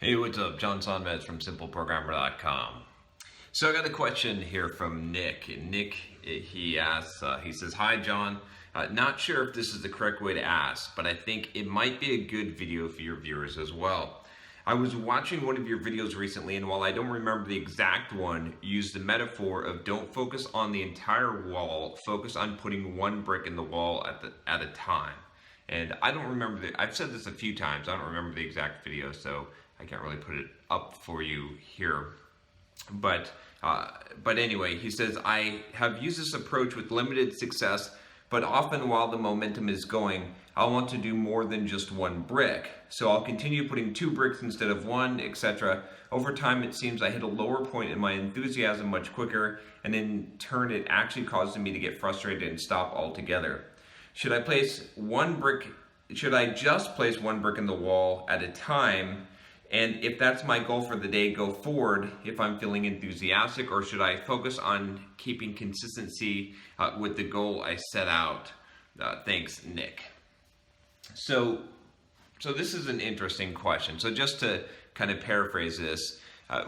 Hey, what's up? John Sonmez from SimpleProgrammer.com. So I got a question here from Nick. And Nick, he asks, he says, "Hi, John. Not sure if this is the correct way to ask, but I think it might be a good video for your viewers as well. I was watching one of your videos recently, and while I don't remember the exact one, you used the metaphor of don't focus on the entire wall, focus on putting one brick in the wall at a time. And I don't remember I've said this a few times. I don't remember the exact video, so I can't really put it up for you here. But anyway, he says, I have used this approach with limited success, but often while the momentum is going, I'll want to do more than just one brick. So I'll continue putting 2 bricks instead of 1, etc. Over time, it seems I hit a lower point in my enthusiasm much quicker, and in turn, it actually causes me to get frustrated and stop altogether. Should I just place one brick in the wall at a time? And if that's my goal for the day, go forward if I'm feeling enthusiastic, or should I focus on keeping consistency with the goal I set out? Thanks, Nick." So this is an interesting question. So just to kind of paraphrase this,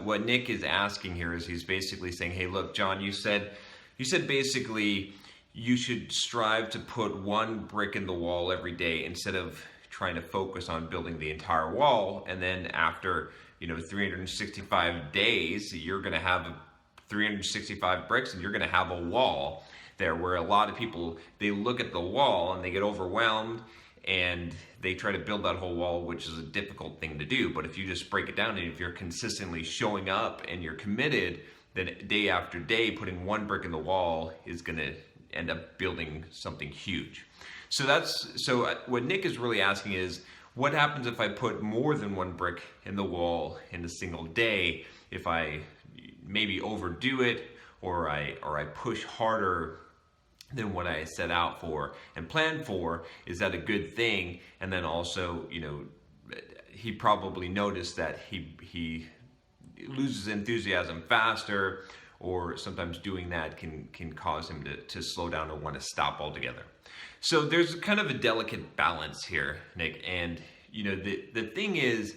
what Nick is asking here is he's basically saying, hey, look, John, you said basically you should strive to put one brick in the wall every day instead of trying to focus on building the entire wall. And then after 365 days, you're going to have 365 bricks and you're going to have a wall there, where a lot of people, they look at the wall and they get overwhelmed and they try to build that whole wall, which is a difficult thing to do. But if you just break it down and if you're consistently showing up and you're committed, then day after day putting one brick in the wall is going to end up building something huge. So what Nick is really asking is, what happens if I put more than one brick in the wall in a single day? If I maybe overdo it, or I push harder than what I set out for and planned for, is that a good thing? And then also, he probably noticed that he loses enthusiasm faster, or sometimes doing that can cause him to slow down or want to stop altogether. So there's kind of a delicate balance here, Nick. And the thing is,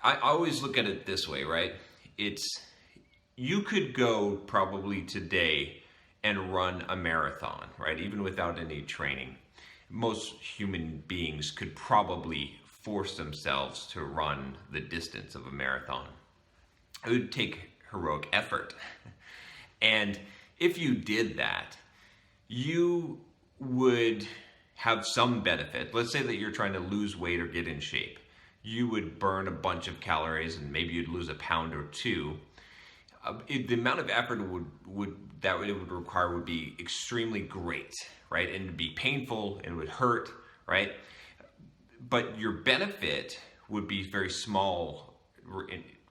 I always look at it this way, right? You could go probably today and run a marathon, right? Even without any training. Most human beings could probably force themselves to run the distance of a marathon. It would take heroic effort. And if you did that, you would have some benefit. Let's say that you're trying to lose weight or get in shape. You would burn a bunch of calories and maybe you'd lose a pound or 2. The amount of effort it would require would be extremely great, right? And it'd be painful and it would hurt, right? But your benefit would be very small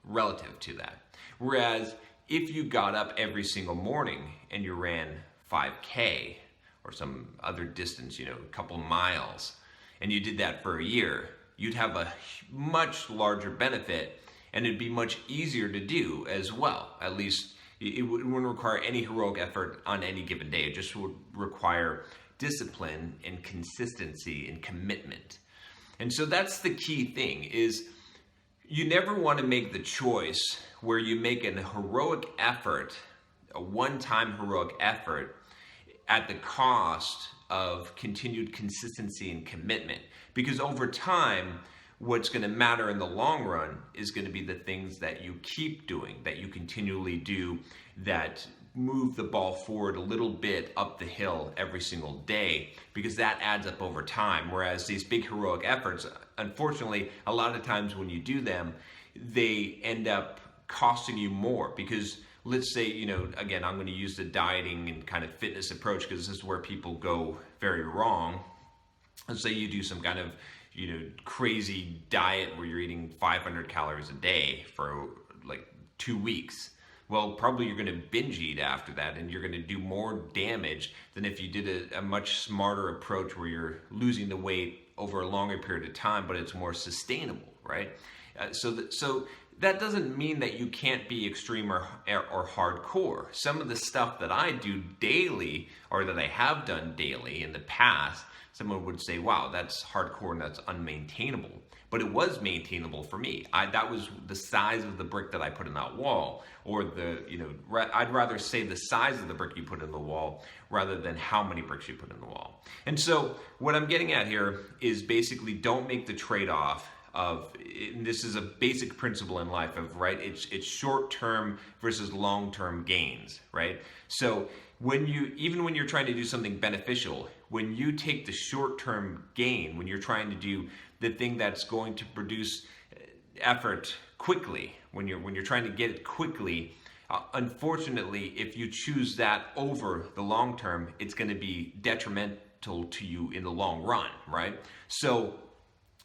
relative to that. Whereas if you got up every single morning and you ran 5K or some other distance, a couple miles, and you did that for a year, you'd have a much larger benefit, and it'd be much easier to do as well. At least it wouldn't require any heroic effort on any given day. It just would require discipline and consistency and commitment. And so that's the key thing, is you never want to make the choice where you make an heroic effort, a one-time heroic effort, at the cost of continued consistency and commitment. Because over time, what's going to matter in the long run is going to be the things that you keep doing, that you continually do, that move the ball forward a little bit up the hill every single day, because that adds up over time. Whereas these big heroic efforts, unfortunately, a lot of times when you do them, they end up costing you more. Because let's say, again, I'm going to use the dieting and kind of fitness approach because this is where people go very wrong. Let's say you do some kind of crazy diet where you're eating 500 calories a day for like 2 weeks. Well, probably you're going to binge eat after that, and you're going to do more damage than if you did a much smarter approach where you're losing the weight over a longer period of time, but it's more sustainable, right? So that doesn't mean that you can't be extreme or hardcore. Some of the stuff that I do daily, or that I have done daily in the past, someone would say, wow, that's hardcore and that's unmaintainable. But it was maintainable for me. That was the size of the brick that I put in that wall, or I'd rather say the size of the brick you put in the wall rather than how many bricks you put in the wall. And so what I'm getting at here is basically don't make the trade-off of, this is a basic principle in life of, right, it's short-term versus long-term gains, right? So even when you're trying to do something beneficial, when you take the short-term gain, when you're trying to do the thing that's going to produce effort quickly, when you're trying to get it quickly, unfortunately, if you choose that over the long term, it's going to be detrimental to you in the long run, right? So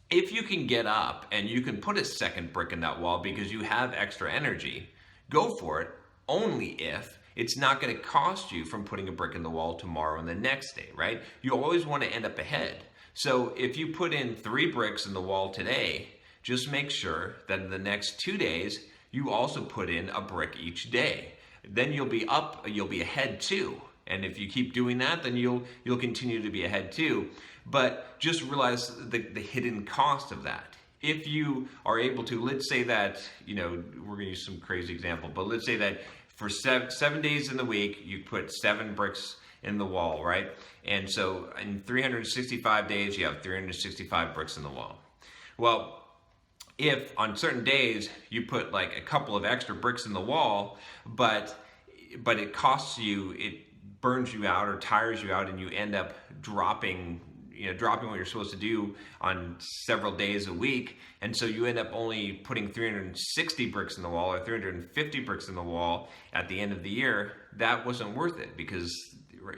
if you can get up and you can put a second brick in that wall because you have extra energy, go for it, only if it's not going to cost you from putting a brick in the wall tomorrow and the next day, right? You always want to end up ahead. So if you put in 3 bricks in the wall today, just make sure that in the next 2 days, you also put in a brick each day. Then you'll be ahead too. And if you keep doing that, then you'll continue to be ahead too. But just realize the hidden cost of that. If you are able to, let's say that, we're going to use some crazy example, but let's say that for 7 days in the week, you put 7 bricks in the wall, right? And so in 365 days, you have 365 bricks in the wall. Well, if on certain days you put like a couple of extra bricks in the wall, but it costs you, it burns you out or tires you out, and you end up dropping what you're supposed to do on several days a week, and so you end up only putting 360 bricks in the wall or 350 bricks in the wall at the end of the year, that wasn't worth it, because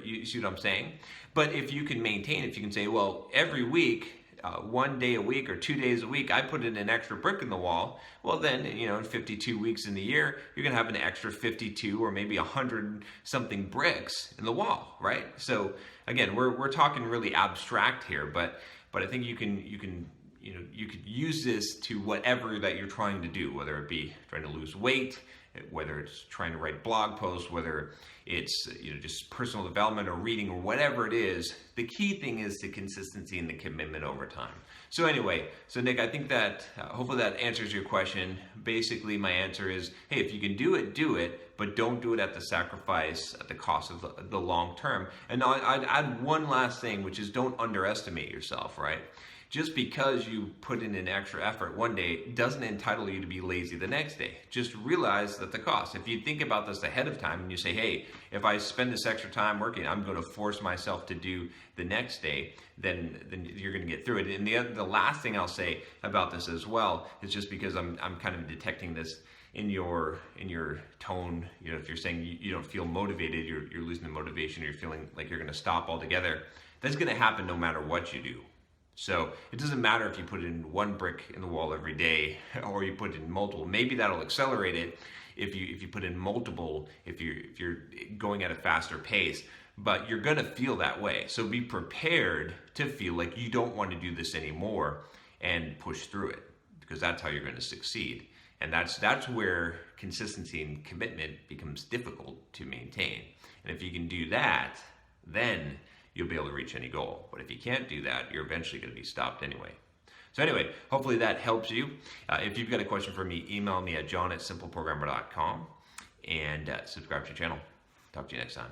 you see what I'm saying? But if you can maintain, if you can say, well, every week, 1 day a week or 2 days a week, I put in an extra brick in the wall, well then, in 52 weeks in the year, you're gonna have an extra 52 or maybe 100 something bricks in the wall, right? So again, we're talking really abstract here, but I think you could use this to whatever that you're trying to do, whether it be trying to lose weight, whether it's trying to write blog posts, whether it's just personal development or reading or whatever it is. The key thing is the consistency and the commitment over time. So anyway, Nick, I think that hopefully that answers your question. Basically, my answer is, hey, if you can do it, but don't do it at the sacrifice, at the cost of the long term. And I'd add one last thing, which is don't underestimate yourself, right? Just because you put in an extra effort one day doesn't entitle you to be lazy the next day. Just realize that the cost. If you think about this ahead of time and you say, hey, if I spend this extra time working, I'm going to force myself to do the next day, then you're going to get through it. And the last thing I'll say about this as well is, just because I'm kind of detecting this in your tone, if you're saying you don't feel motivated, you're losing the motivation, or you're feeling like you're going to stop altogether, that's going to happen no matter what you do. So it doesn't matter if you put in 1 brick in the wall every day or you put in multiple. Maybe that'll accelerate it if you put in multiple, if you're going at a faster pace, but you're gonna feel that way. So be prepared to feel like you don't want to do this anymore and push through it, because that's how you're gonna succeed. And that's where consistency and commitment becomes difficult to maintain. And if you can do that, then you'll be able to reach any goal. But if you can't do that, you're eventually going to be stopped anyway. So anyway, hopefully that helps you. If you've got a question for me, email me at john@simpleprogrammer.com and subscribe to the channel. Talk to you next time.